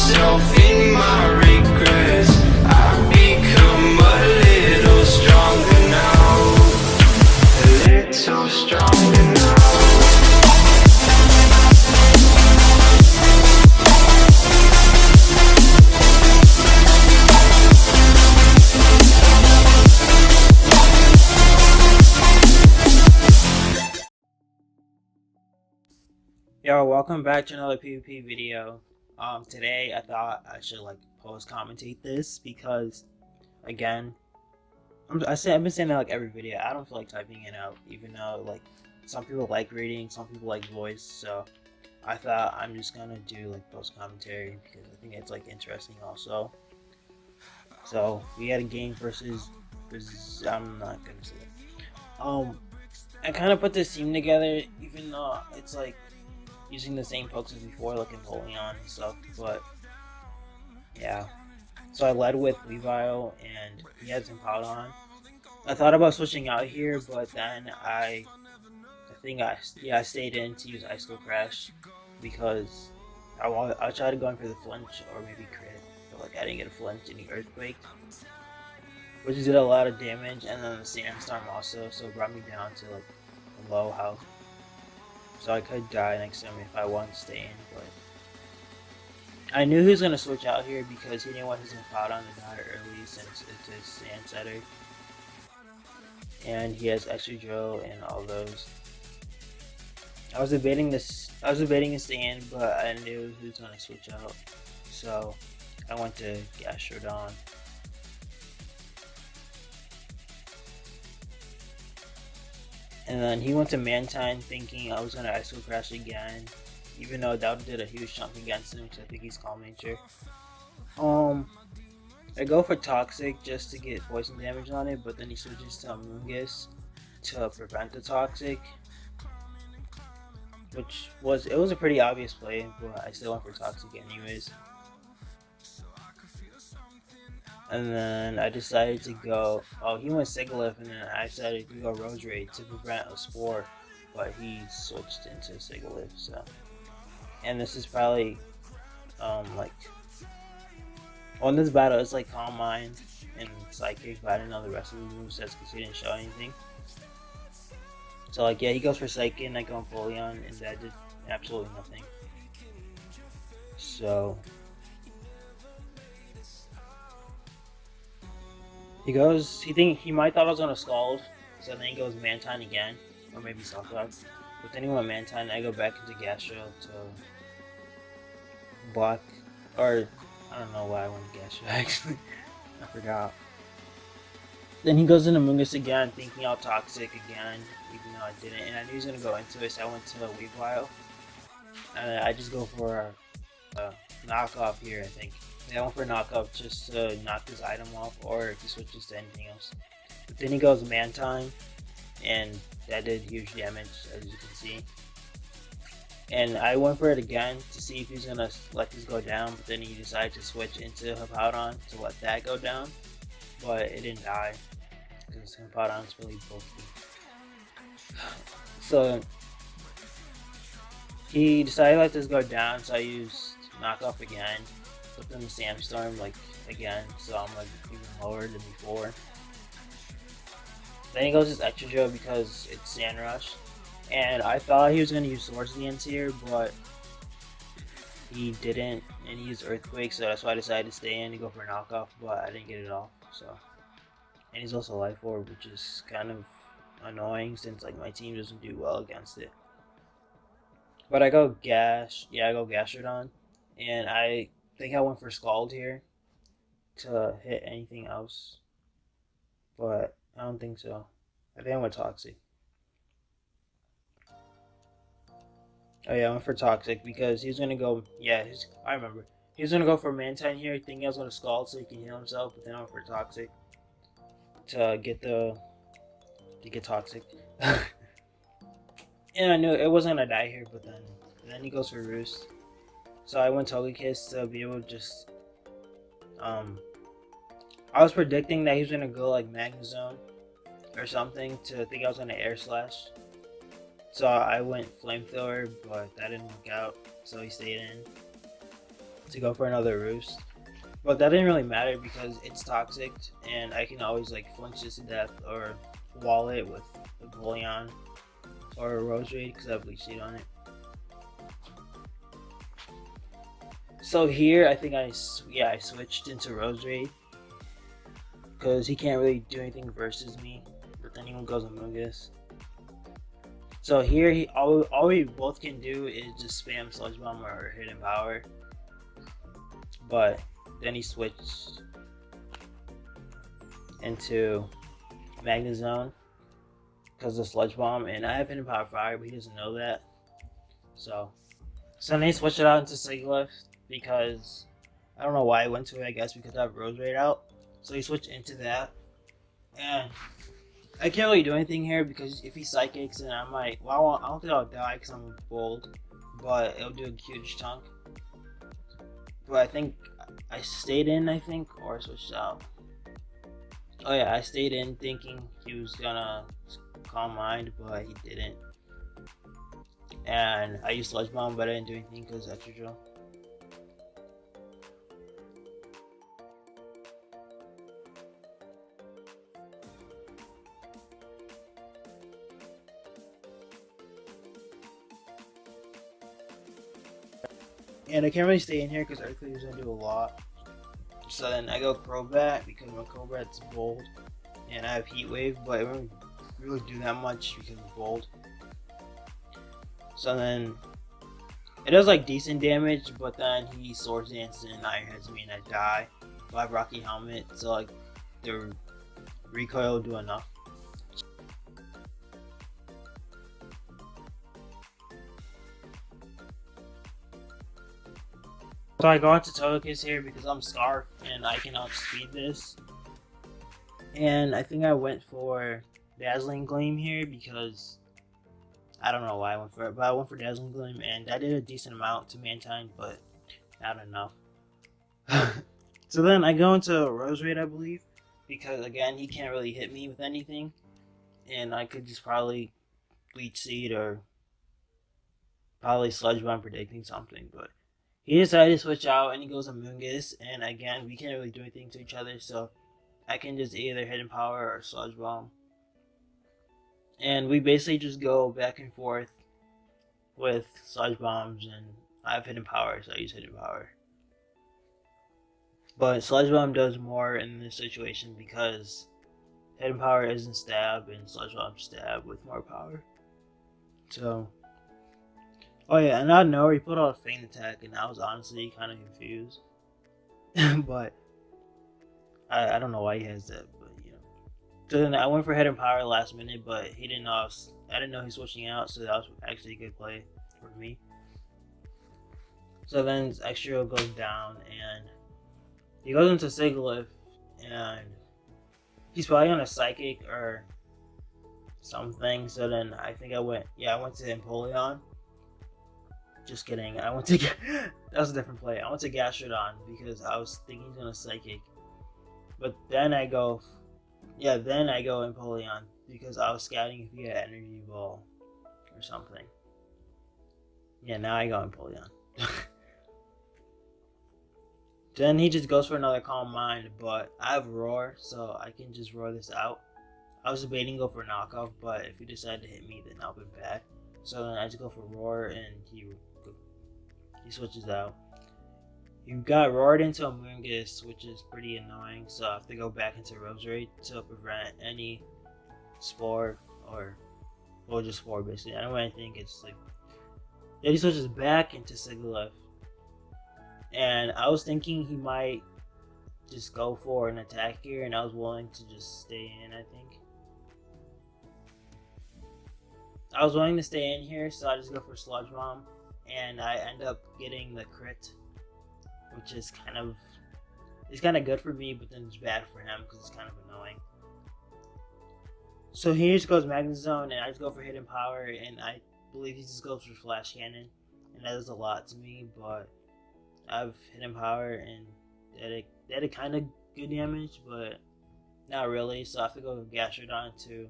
myself in my regrets. I've become a little stronger now, a little stronger now. Yo, welcome back to another PvP video. Today I thought I should post commentate this because, again, I've been saying that every video. I don't feel like typing it out, even though some people like reading, some people like voice. So I thought I'm just gonna do post commentary because I think it's interesting also. So we had a game versus I'm not gonna say it. I kind of put this team together, even though it's using the same pokes as before, like Empoleon and stuff, but yeah. So I led with Weavile and he had some Powdon. I thought about switching out here, but then I stayed in to use Ice Cold Crash because I tried to go in for the flinch or maybe crit, but I didn't get a flinch and he Earthquake, which did a lot of damage, and then the Sandstorm also, so it brought me down to a low health. So I could die next time if I wanted to stay in, but I knew he was going to switch out here because he didn't want his Powdon to die early since it's his Sand Setter. And he has Extra Drill and all those. I was debating to stay in, but I knew he was going to switch out. So I went to Gastrodon. And then he went to Mantine thinking I was going to Ice Cold Crash again, even though that did a huge chunk against him because I think he's Calm Nature. I go for Toxic just to get poison damage on it, but then he switches to Amoonguss to prevent the Toxic, which was a pretty obvious play, but I still went for Toxic anyways. And then I decided to go, he went Sigilyph, and then I decided to go Roserade to prevent a Spore, but he switched into Sigilyph, so. And this is probably, in this battle, it's Calm Mind and Psychic, but I didn't know the rest of the movesets because he didn't show anything. So, yeah, he goes for Psychic, and I go Empoleon, and that did absolutely nothing. So he might thought I was gonna Scald, so then he goes Mantine again, or maybe Self-Rock. But then he went Mantine, I go back into Gastro to block, or I don't know why I went Gastro actually, I forgot. Then he goes into Mungus again, thinking I'll Toxic again, even though I didn't, and I knew he was gonna go into it, so I went to Weavile. And I just go for a knockoff here, I think. I went for a knockoff just to knock this item off, or if he switches to anything else. But then he goes Mantine, and that did huge damage, as you can see. And I went for it again to see if he's gonna let this go down, but then he decided to switch into Hippowdon to let that go down. But it didn't die, because Hippowdon's really bulky. So he decided to let this go down, so I used knockoff again. Put them in Sandstorm again, so I'm even lower than before. Then he goes his Extra Drill because it's Sand Rush, and I thought he was gonna use Swords Dance here, but he didn't, and he used Earthquake, so that's why I decided to stay in to go for a knockoff, but I didn't get it off. So, and he's also Life Orb, which is kind of annoying since my team doesn't do well against it. But I go Gastrodon, and I think I went for Scald here to hit anything else, but I don't think so. I think I went Toxic. Oh yeah, I went for Toxic because he's gonna go. I remember. He was gonna go for Mantine here, thinking I was gonna Scald so he can heal himself, but then I went for Toxic to get Toxic. And I knew it wasn't gonna die here, but then he goes for Roost. So I went Togekiss to be able to just I was predicting that he was gonna go Magnezone or something to think I was gonna Air Slash. So I went Flamethrower, but that didn't work out, so he stayed in. to go for another roost. But that didn't really matter because it's toxic and I can always like flinch this to death or wall it with Napoleon or a Rose Raid because I have Bleach Seed on it. So here I think I switched into Rose Raid because he can't really do anything versus me, but then he goes Among Us. So here all we both can do is just spam Sludge Bomb or Hidden Power, but then he switched into Magnet Zone because of Sludge Bomb, and I have Hidden Power Fire, but he doesn't know that. So then he switched it out into Sigilyph because I don't know why I went to it. I guess because I have Rose Raid out, so he switched into that, and I can't really do anything here because if he Psychics, then I might. Well, I don't think I'll die because I'm bold, but it'll do a huge chunk. But I think I stayed in, or switched out. Oh yeah, I stayed in thinking he was gonna Calm Mind, but he didn't. And I used Sludge Bomb, but I didn't do anything because Extra Drill. And I can't really stay in here because Earthquake is gonna do a lot. So then I go Crobat because my Crobat's bold, and I have Heat Wave, but it won't really do that much because it's bold. So then it does like decent damage, but then he Swords Dance and Iron Heads me and I die. But I have Rocky Helmet, so like the recoil will do enough. So I go into Togekiss here because I'm Scarf and I can outspeed this. And I think I went for Dazzling Gleam here because I don't know why I went for it, but I went for Dazzling Gleam and I did a decent amount to Mantine, but not enough. So then I go into Rose Raid, I believe, because again he can't really hit me with anything, and I could just probably Bleach Seed or probably Sludge Bomb predicting something, but he decided to switch out and he goes Among Us, and again we can't really do anything to each other, so I can just either Hidden Power or Sludge Bomb. And we basically just go back and forth with Sludge Bombs, and I have Hidden Power, so I use Hidden Power. But Sludge Bomb does more in this situation because Hidden Power isn't stab and Sludge Bomb stab with more power. So, oh yeah, and out of nowhere he put out a Feint Attack, and I was honestly kind of confused. But I don't know why he has that, but you know. So then I went for Hidden Power last minute, but he didn't know I didn't know he was switching out, so that was actually a good play for me. So then Extra goes down and he goes into Sigilyph, and he's probably on a Psychic or something. So then I think I went to Empoleon. Just kidding. I went to that was a different play. I went to Gastrodon because I was thinking he's gonna Psychic, but then I go Empoleon because I was scouting if he had Energy Ball or something. Yeah, now I go Empoleon. Then he just goes for another Calm Mind, but I have Roar, so I can just roar this out. I was debating to go for Knockoff, but if he decided to hit me, then that would be bad. So then I just go for Roar, and he switches out. You got roared into Among Us, which is pretty annoying, so I have to go back into Rose Raid to prevent any Spore just Spore basically. I don't really think it's like. Then he switches back into Sigilyph. And I was thinking he might just go for an attack here, and I was willing to just stay in, I think. I was willing to stay in here, so I just go for Sludge Bomb, and I end up getting the crit, which is kind of good for me, but then it's bad for him because it's kind of annoying. So he just goes Magnet Zone, and I just go for Hidden Power, and I believe he just goes for Flash Cannon, and that does a lot to me, but I have Hidden Power, and that did kind of good damage, but not really. So I have to go with Gastrodon to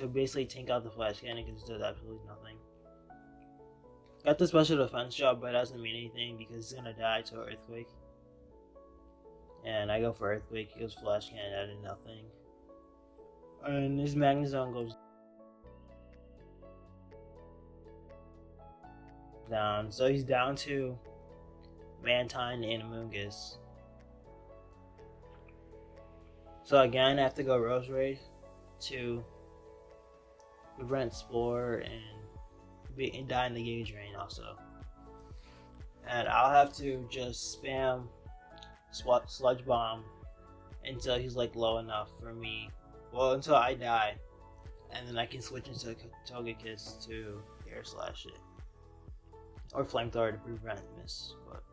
basically tank out the Flash Cannon because it does absolutely nothing. Got the special defense job, but it doesn't mean anything because he's gonna die to an earthquake. And I go for earthquake, he goes flash cannon, I did nothing. And his magnezone goes down. So he's down to Mantine and Amoonguss. So again, I have to go Rose Raid to prevent Spore and die in the Gauge Drain also. And I'll have to just spam Sludge Bomb until he's like low enough for me. Well, until I die. And then I can switch into Togekiss to Air Slash it. Or Flamethrower to prevent miss. But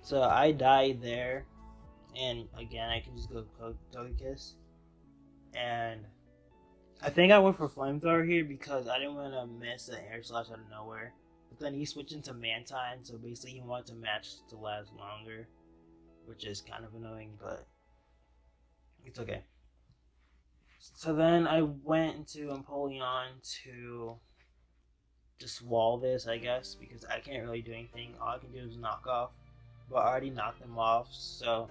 so I died there, and again I can just go Togekiss, and I think I went for Flamethrower here because I didn't want to miss an Air Slash out of nowhere. But then he switched into Mantine, so basically he wanted to match to last longer, which is kind of annoying, but it's okay. So then I went into Empoleon to just wall this, I guess, because I can't really do anything. All I can do is knock off. But I already knocked them off, so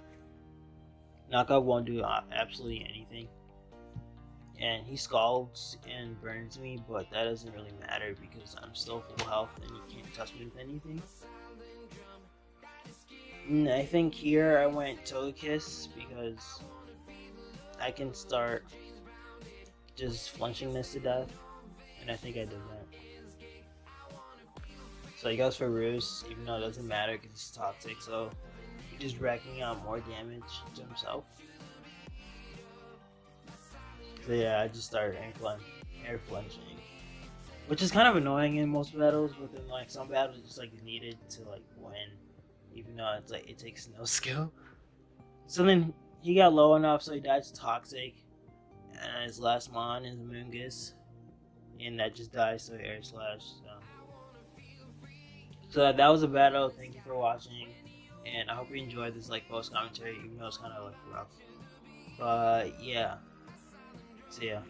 knockoff won't do absolutely anything. And he scalds and burns me, but that doesn't really matter because I'm still full health and you can't touch me with anything. And I think here I went Togekiss because I can start just flinching this to death, and I think I did that. So he goes for Roost, even though it doesn't matter because it's toxic, so he's just racking out more damage to himself. So yeah, I just started air flinching, which is kind of annoying in most battles, but then like some battles it's just like needed to like win, even though it's like it takes no skill. So then he got low enough, so he died to toxic, and his last mon is Amoonguss, and that just dies to Air Slash. So that was a battle. Thank you for watching, and I hope you enjoyed this like post commentary, even though it's kind of like rough. But yeah, see ya.